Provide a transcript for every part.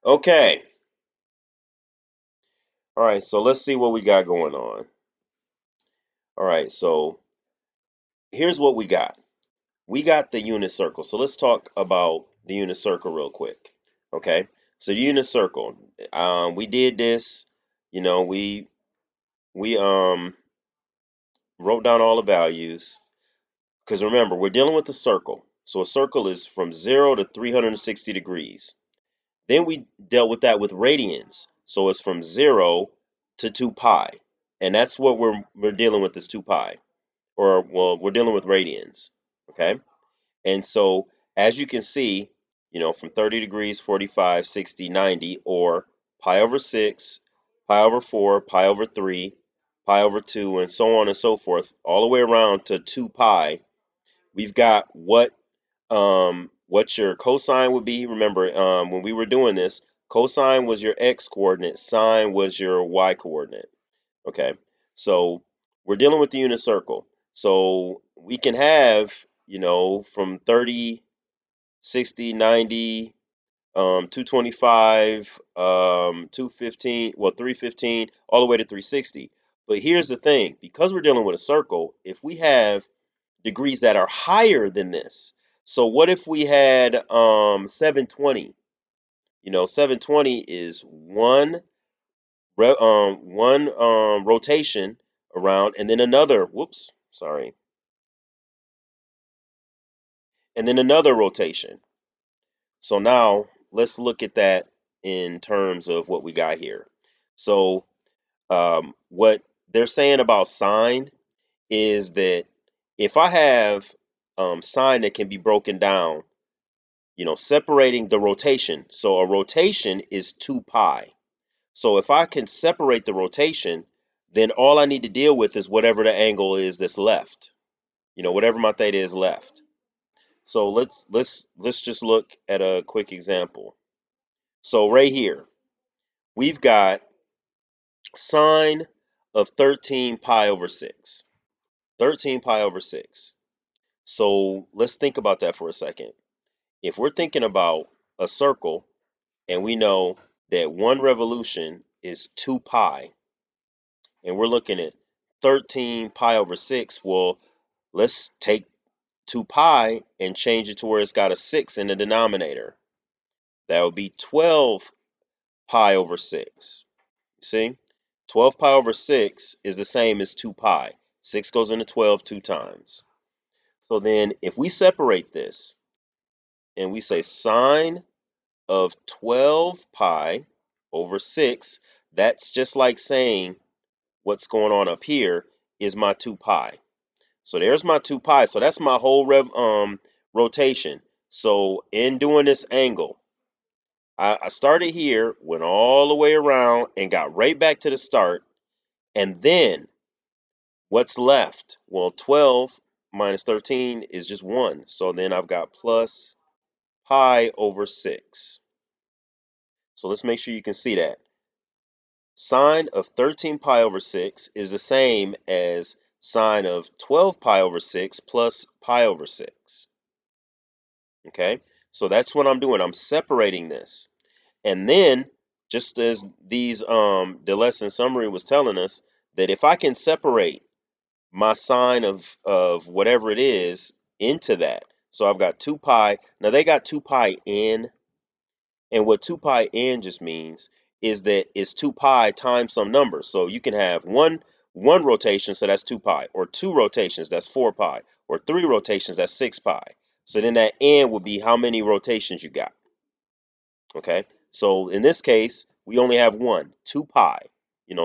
Okay. All right, so let's see what we got going on. All right, so here's what we got. We got the unit circle. So let's talk about the unit circle real quick. Okay. So the unit circle. We did this, we wrote down all the values. Because remember, we're dealing with a circle. So a circle is from 0 to 360 degrees. Then we dealt with that with radians. So it's from 0 to 2 pi. And that's what we're dealing with is 2 pi. Or well, we're dealing with radians. Okay? And so as you can see, from 30 degrees, 45, 60, 90, or pi over 6, pi over 4, pi over 3, pi over 2, and so on and so forth, all the way around to 2 pi, we've got what your cosine would be. Remember, when we were doing this, cosine was your x coordinate, sine was your y coordinate. Okay, so we're dealing with the unit circle. So we can have, from 30, 60, 90, 225, 215, well, 315, all the way to 360. But here's the thing, because we're dealing with a circle, if we have degrees that are higher than this. So what if we had 720? 720 is one rotation around and then another, whoops, sorry, and then another rotation. So now let's look at that in terms of what we got here. So what they're saying about sine is that if I have sine that can be broken down, separating the rotation. So a rotation is 2 pi. So if I can separate the rotation, then all I need to deal with is whatever the angle is that's left. Whatever my theta is left. So let's just look at a quick example. So right here, we've got sine of 13 pi over 6. 13 pi over 6. So let's think about that for a second. If we're thinking about a circle and we know that one revolution is 2 pi, and we're looking at 13 pi over 6, well, let's take 2 pi and change it to where it's got a 6 in the denominator. That would be 12 pi over 6. See? 12 pi over 6 is the same as 2 pi. 6 goes into 12 two times. So then if we separate this and we say sine of 12 pi over 6, that's just like saying what's going on up here is my 2 pi. So there's my 2 pi. So that's my whole rotation. So in doing this angle, I started here, went all the way around, and got right back to the start. And then what's left? Well, 12 minus 13 is just 1. So then I've got plus pi over 6. So let's make sure you can see that. Sine of 13 pi over 6 is the same as sine of 12 pi over 6 plus pi over 6. Okay, so that's what I'm doing. I'm separating this. And then, just as the lesson summary was telling us, that if I can separate my sine of whatever it is into that, so I've got 2 pi. Now they got 2 pi in, and what 2 pi n just means is that it's 2 pi times some number. So you can have one rotation, so that's 2 pi, or two rotations, that's 4 pi, or three rotations, that's 6 pi. So then that n would be how many rotations you got. Okay. So in this case, we only have one, 2 pi.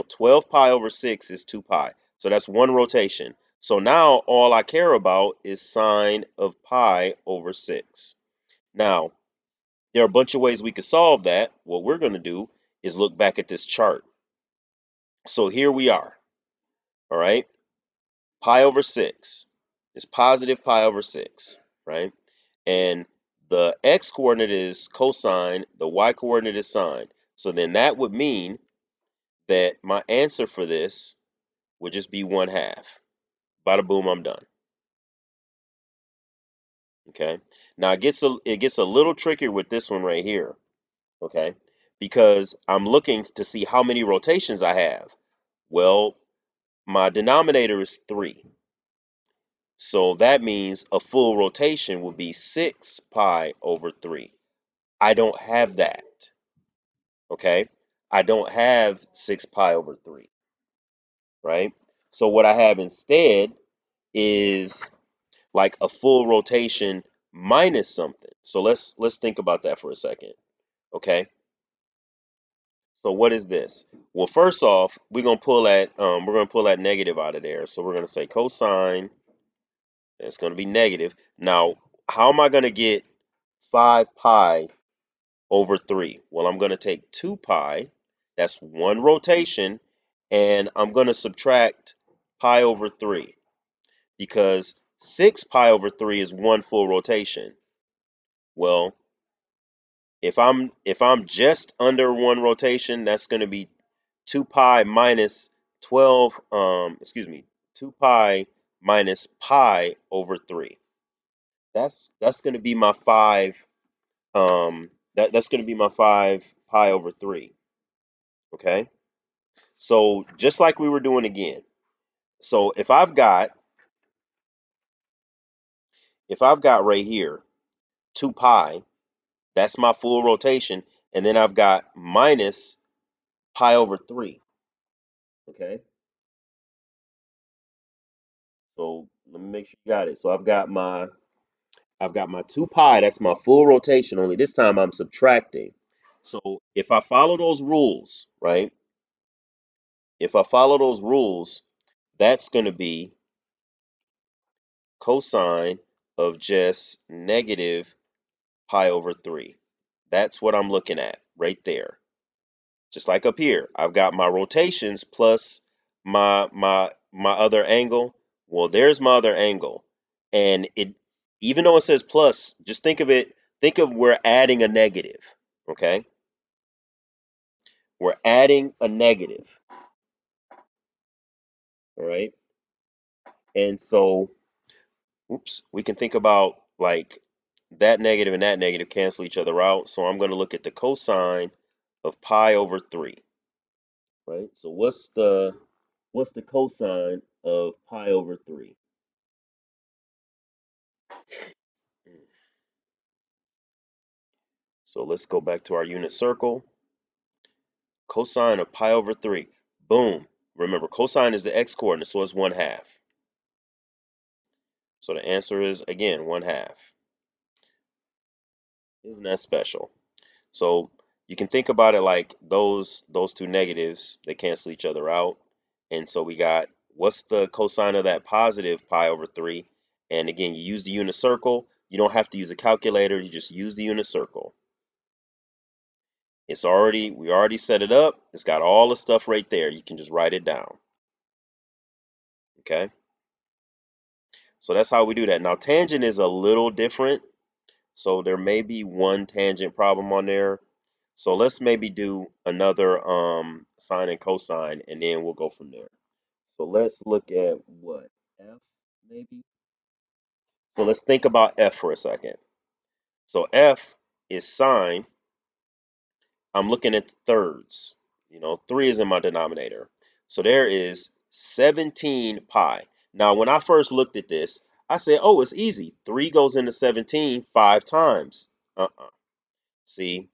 12 pi over 6 is 2 pi. So that's one rotation. So now all I care about is sine of pi over 6. Now, there are a bunch of ways we could solve that. What we're going to do is look back at this chart. So here we are, all right? Pi over 6 is positive pi over 6, right? And the x coordinate is cosine, the y coordinate is sine. So then that would mean that my answer for this would just be 1/2. Bada boom, I'm done. Okay. Now it gets a little trickier with this one right here. Okay. because I'm looking to see how many rotations I have. Well, my denominator is 3. So that means a full rotation would be 6 pi over 3. I don't have that. Okay? I don't have 6 pi over 3, right? So what I have instead is like a full rotation minus something. So let's think about that for a second. Okay? So what is this? Well, first off, we're gonna pull that negative out of there. So we're gonna say cosine, it's gonna be negative. Now, how am I gonna get 5 pi over 3? Well, I'm gonna take 2 pi, that's one rotation, and I'm gonna subtract pi over 3 because 6 pi over 3 is one full rotation. Well, if I'm just under one rotation, that's going to be 2 pi minus 12 excuse me, 2 pi minus pi over 3. That's going to be my 5 that's going to be my 5 pi over 3, okay? So just like we were doing again. So if I've got right here 2 pi, that's my full rotation, and then I've got minus pi over 3, okay? So let me make sure you got it. So I've got my 2 pi, that's my full rotation, only this time I'm subtracting. So if I follow those rules, right? If I follow those rules, that's going to be cosine of just negative pi over 3. That's what I'm looking at right there. Just like up here, I've got my rotations plus my other angle. Well, there's my other angle. And it, even though it says plus, just think of we're adding a negative, okay? We're adding a negative, all right? And so, oops, we can think about like that negative and that negative cancel each other out. So I'm going to look at the cosine of pi over 3, right? So what's the cosine of pi over 3? So let's go back to our unit circle. Cosine of pi over 3. Boom. Remember, cosine is the x-coordinate, so it's 1/2. So the answer is, again, 1/2. Isn't that special? So you can think about it like those two negatives, they cancel each other out. And so we got, what's the cosine of that positive pi over 3? And again, you use the unit circle. You don't have to use a calculator. You just use the unit circle. We already set it up. It's got all the stuff right there. You can just write it down. Okay. So that's how we do that. Now, tangent is a little different. So there may be one tangent problem on there. So let's maybe do another sine and cosine, and then we'll go from there. So let's look at what? F maybe? So let's think about F for a second. So F is sine. I'm looking at the thirds. 3 is in my denominator. So there is 17 pi. Now, when I first looked at this, I said, oh, it's easy. 3 goes into 17 5 times. See,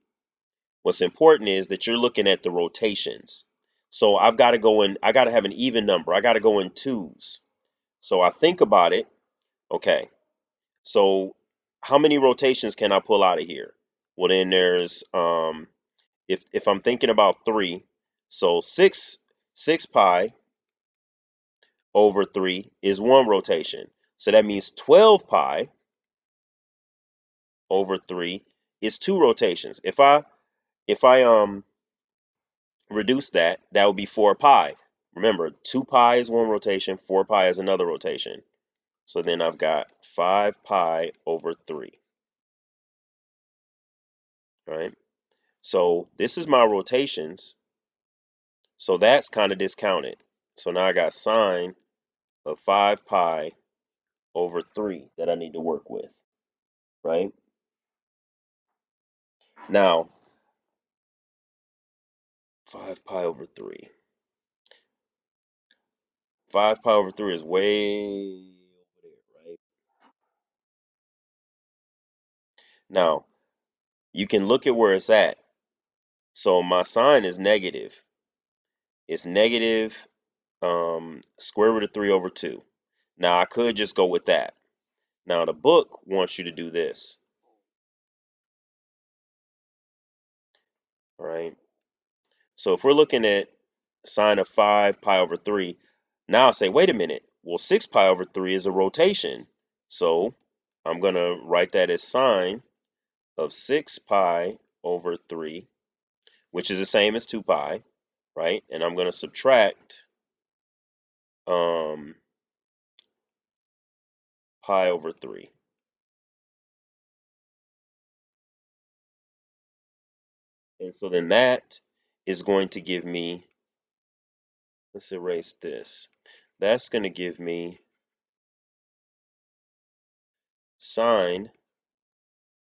what's important is that you're looking at the rotations. So I got to have an even number. I got to go in twos. So I think about it. Okay, so how many rotations can I pull out of here? Well, then there's if I'm thinking about 3, so 6 pi over 3 is one rotation. So that means 12 pi over 3 is two rotations. If I reduce that, that would be 4 pi. Remember, 2 pi is one rotation, 4 pi is another rotation. So then I've got 5 pi over 3, right? So this is my rotations. So that's kind of discounted. So now I got sine of 5 pi over 3 that I need to work with, right? Now, 5 pi over 3. 5 pi over 3 is way over there, right? Now, you can look at where it's at. So my sign is negative. It's negative square root of 3 over 2. Now, I could just go with that. Now, the book wants you to do this, all right? So if we're looking at sine of 5 pi over 3, now I say, wait a minute. Well, 6 pi over 3 is a rotation. So I'm going to write that as sine of 6 pi over 3, which is the same as 2 pi, right? And I'm going to subtract um, pi over 3. And so then that is going to give me, let's erase this. That's going to give me sine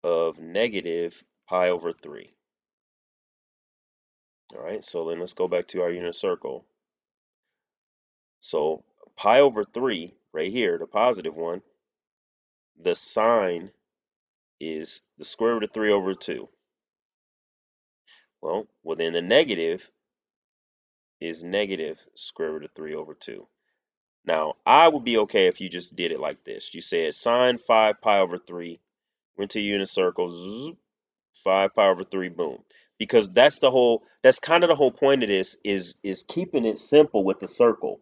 of negative pi over 3. All right, so then let's go back to our unit circle. So pi over 3, right here, the positive one, the sine is the square root of 3 over 2. Well, then the negative is negative square root of 3 over 2. Now, I would be okay if you just did it like this. You said sine 5 pi over 3, went to unit circle, zoop, 5 pi over 3, boom. Because that's kind of the whole point of this is keeping it simple with the circle.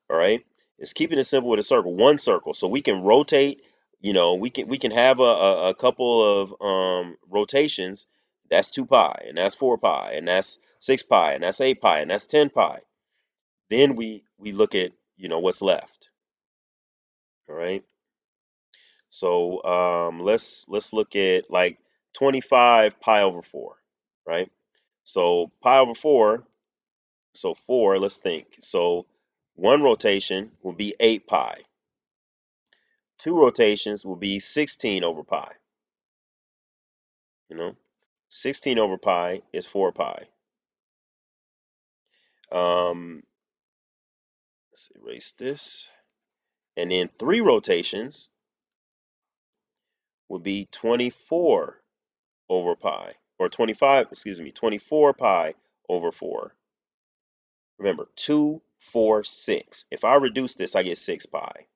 All right, it's keeping it simple with a circle, one circle, so we can rotate. We can have a couple of rotations. That's 2 pi, and that's 4 pi, and that's 6 pi, and that's 8 pi, and that's 10 pi. Then we look at what's left. All right, so let's look at like 25 pi over 4, right? So pi over 4, so 4. Let's think. So one rotation will be 8 pi. Two rotations will be 16 over pi. You know, 16 over pi is 4 pi. Um, let's erase this. And then three rotations would be 24 over pi, or 25, excuse me, 24 pi over 4. Remember, 2, 4, 6. If I reduce this, I get 6 pi.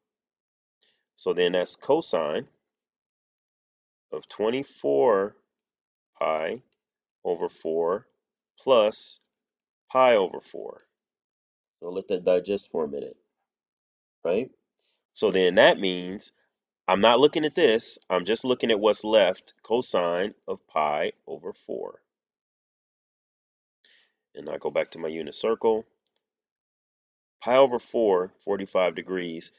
So then that's cosine of 24 pi over 4 plus pi over 4. So let that digest for a minute, right? So then that means I'm not looking at this. I'm just looking at what's left, cosine of pi over 4. And I go back to my unit circle. Pi over 4, 45 degrees,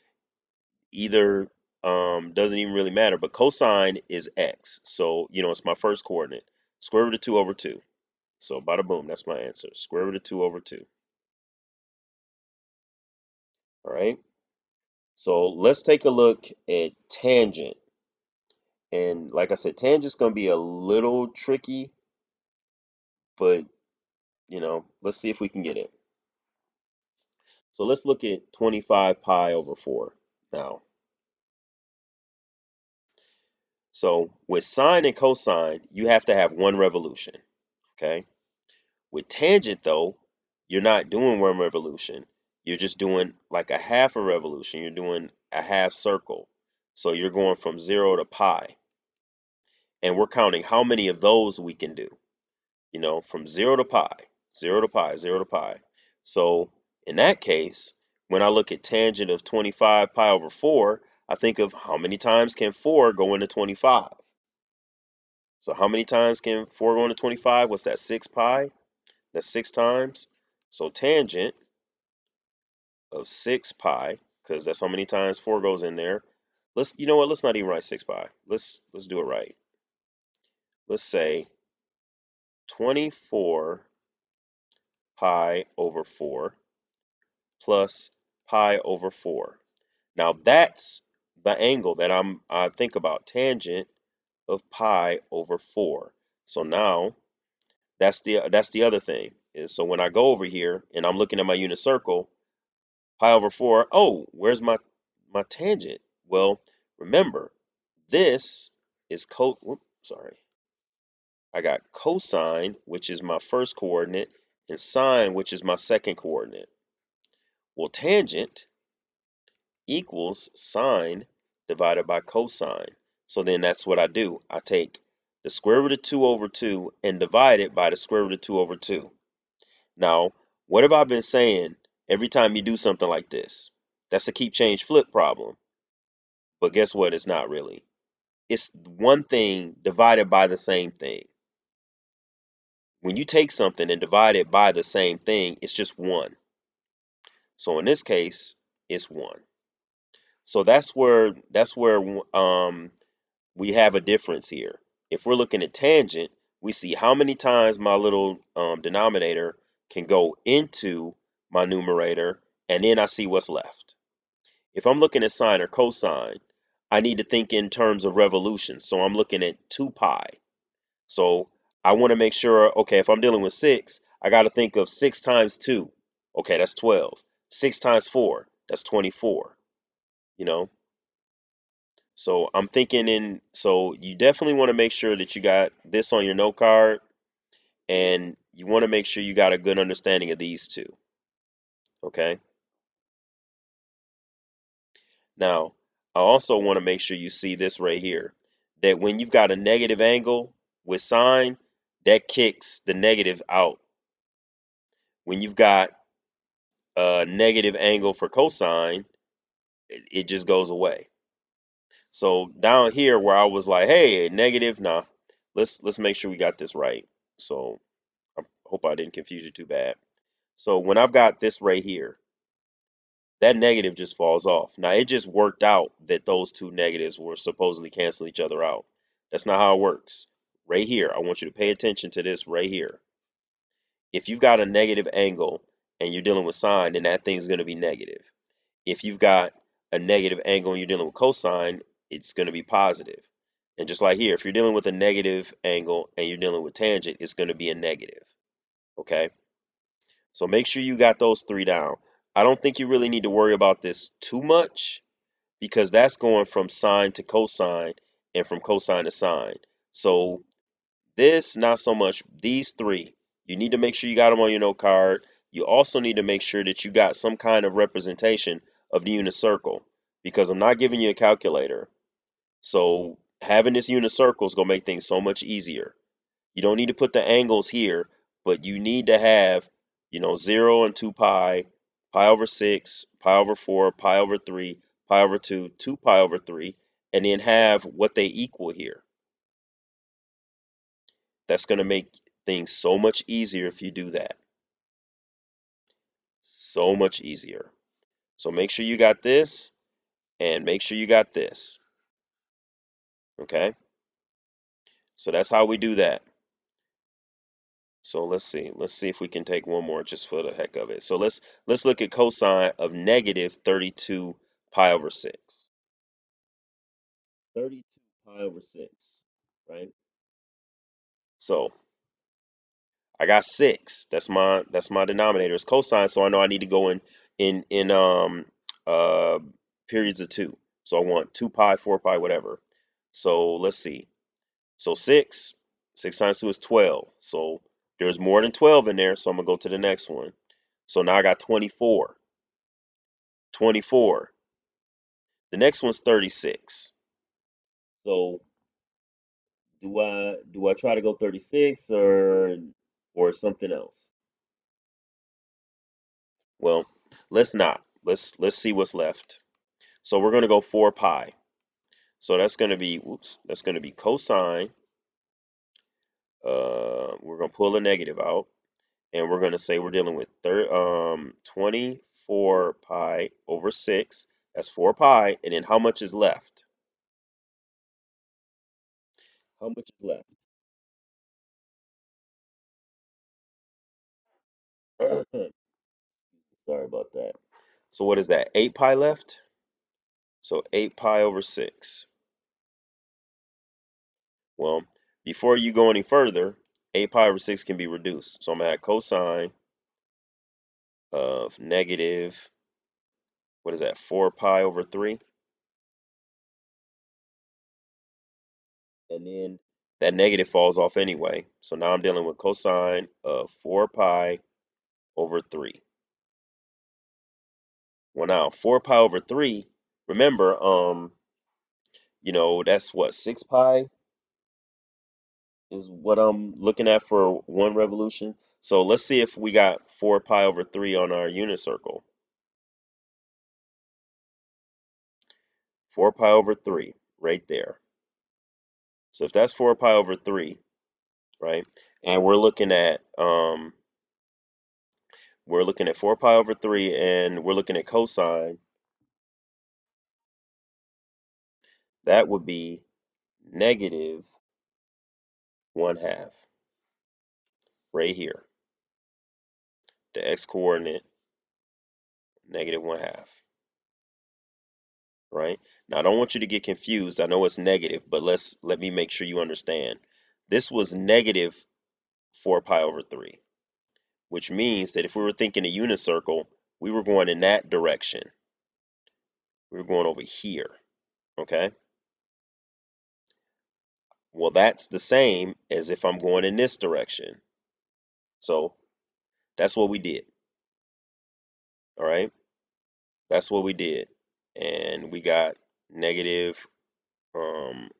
either doesn't even really matter, but cosine is x. So, it's my first coordinate. Square root of 2 over 2. So bada boom, that's my answer. Square root of 2 over 2. All right. So let's take a look at tangent. And like I said, tangent's going to be a little tricky, but let's see if we can get it. So let's look at 25 pi over 4 now. So with sine and cosine, you have to have one revolution, okay? With tangent though, you're not doing one revolution. You're just doing like a half a revolution. You're doing a half circle. So you're going from 0 to pi. And we're counting how many of those we can do. From 0 to pi, 0 to pi, 0 to pi. So in that case, when I look at tangent of 25 pi over 4, I think of how many times can 4 go into 25? So how many times can 4 go into 25? What's that, 6 pi? That's 6 times. So tangent of 6 pi, because that's how many times 4 goes in there. You know what, let's not even write 6 pi. Let's do it right. Let's say 24 pi over 4 plus pi over 4. Now that's the angle that I think about, tangent of pi over 4. So now That's the other thing. Is so when I go over here and I'm looking at my unit circle, pi over 4, oh, where's my tangent? Well, remember, this is sorry. I got cosine, which is my first coordinate, and sine, which is my second coordinate. Well, tangent equals sine divided by cosine. So then that's what I do. I take the square root of 2 over 2 and divide it by the square root of 2 over 2. Now, what have I been saying every time you do something like this? That's a keep change flip problem. But guess what? It's not really. It's one thing divided by the same thing. When you take something and divide it by the same thing, it's just 1. So in this case, it's 1. So that's where we have a difference here. If we're looking at tangent, we see how many times my little denominator can go into my numerator, and then I see what's left. If I'm looking at sine or cosine, I need to think in terms of revolutions. So I'm looking at 2 pi. So I want to make sure, okay, if I'm dealing with 6, I got to think of 6 times 2. Okay, that's 12. 6 times 4, that's 24, you know? So I'm thinking so you definitely want to make sure that you got this on your note card, and you want to make sure you got a good understanding of these two. Okay. Now, I also want to make sure you see this right here, that when you've got a negative angle with sine, that kicks the negative out. When you've got a negative angle for cosine, it just goes away. So down here where I was like, hey, negative, nah, let's make sure we got this right. So I hope I didn't confuse you too bad. So when I've got this right here, that negative just falls off. Now it just worked out that those two negatives were supposedly cancel each other out. That's not how it works. Right here, I want you to pay attention to this right here. If you've got a negative angle and you're dealing with sine, then that thing's going to be negative. If you've got a negative angle and you're dealing with cosine, it's going to be positive. And just like here, if you're dealing with a negative angle and you're dealing with tangent, it's going to be a negative. Okay? So make sure you got those three down. I don't think you really need to worry about this too much because that's going from sine to cosine and from cosine to sine. So this, not so much. These three, you need to make sure you got them on your note card. You also need to make sure that you got some kind of representation of the unit circle because I'm not giving you a calculator. So having this unit circle is going to make things so much easier. You don't need to put the angles here, but you need to have, 0 and 2 pi, pi over 6, pi over 4, pi over 3, pi over 2, 2 pi over 3, and then have what they equal here. That's going to make things so much easier if you do that. So much easier. So make sure you got this and make sure you got this. Okay? So that's how we do that. So let's see. Let's see if we can take one more just for the heck of it. So let's look at cosine of negative 32 pi over 6. 32 pi over 6, right? So I got 6. That's my denominator. It's cosine, so I know I need to go in uh periods of 2. So I want 2 pi, 4 pi, whatever. So let's see. So 6 times 2 is 12. So there's more than 12 in there, so I'm gonna go to the next one. So now I got 24. 24. The next one's 36. So do I try to go 36 or something else? Well, let's not. Let's see what's left. So we're gonna go 4 pi. So that's gonna be that's gonna be cosine. We're gonna pull a negative out, and we're gonna say we're dealing with 24 pi over 6. That's 4 pi, and then how much is left? How much is left? Sorry about that. So what is that? 8 pi left? So 8 pi over 6. Well, before you go any further, 8 pi over 6 can be reduced. So I'm going to have cosine of negative, what is that, 4 pi over 3? And then that negative falls off anyway. So now I'm dealing with cosine of 4 pi over 3. Well, now 4 pi over 3, remember, that's what, 6 pi is what I'm looking at for one revolution. So let's see if we got 4 pi over 3 on our unit circle. 4 pi over 3 right there. So if that's 4 pi over 3, right? And we're looking at 4 pi over 3 and we're looking at cosine, that would be negative 1/2 right here. The x coordinate, negative 1/2. Right? Now I don't want you to get confused. I know it's negative, but let me make sure you understand. This was negative 4 pi over 3, which means that if we were thinking a unit circle, we were going in that direction. We were going over here, okay? Well, that's the same as if I'm going in this direction. So that's what we did, all right? That's what we did. And we got negative 1/2,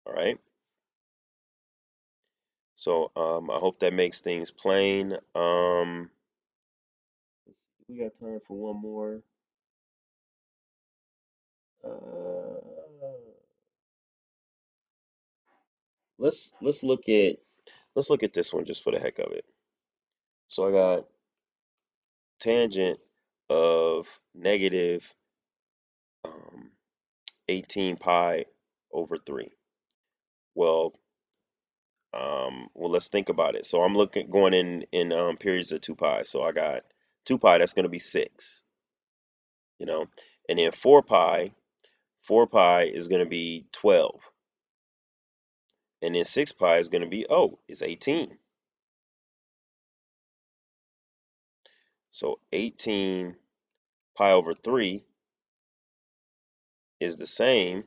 all right? So I hope that makes things plain. We got time for one more. Uh, let's look at this one just for the heck of it. So I got tangent of negative um, 18 pi over 3. Well, let's think about it. So I'm looking going in periods of 2 pi. So I got 2 pi, that's going to be 6, you know, and then 4 pi is going to be 12, and then 6 pi is going to be, it's 18. So 18 pi over 3 is the same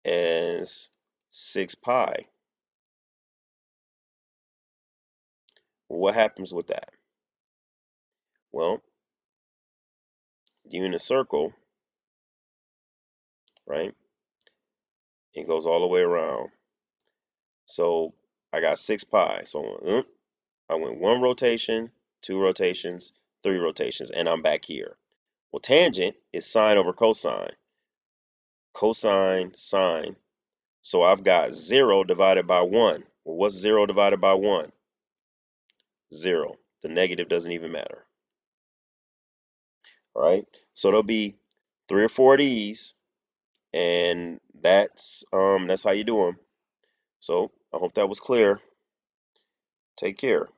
as 6 pi. What happens with that? Well, unit circle, right? It goes all the way around. So I got 6 pi. So I went one rotation, two rotations, three rotations, and I'm back here. Well, tangent is sine over cosine. Cosine, sine. So I've got 0 divided by 1. Well, what's 0 divided by 1? 0. The negative doesn't even matter. All right. So there'll be 3 or 4 of these, and that's how you do them. So I hope that was clear. Take care.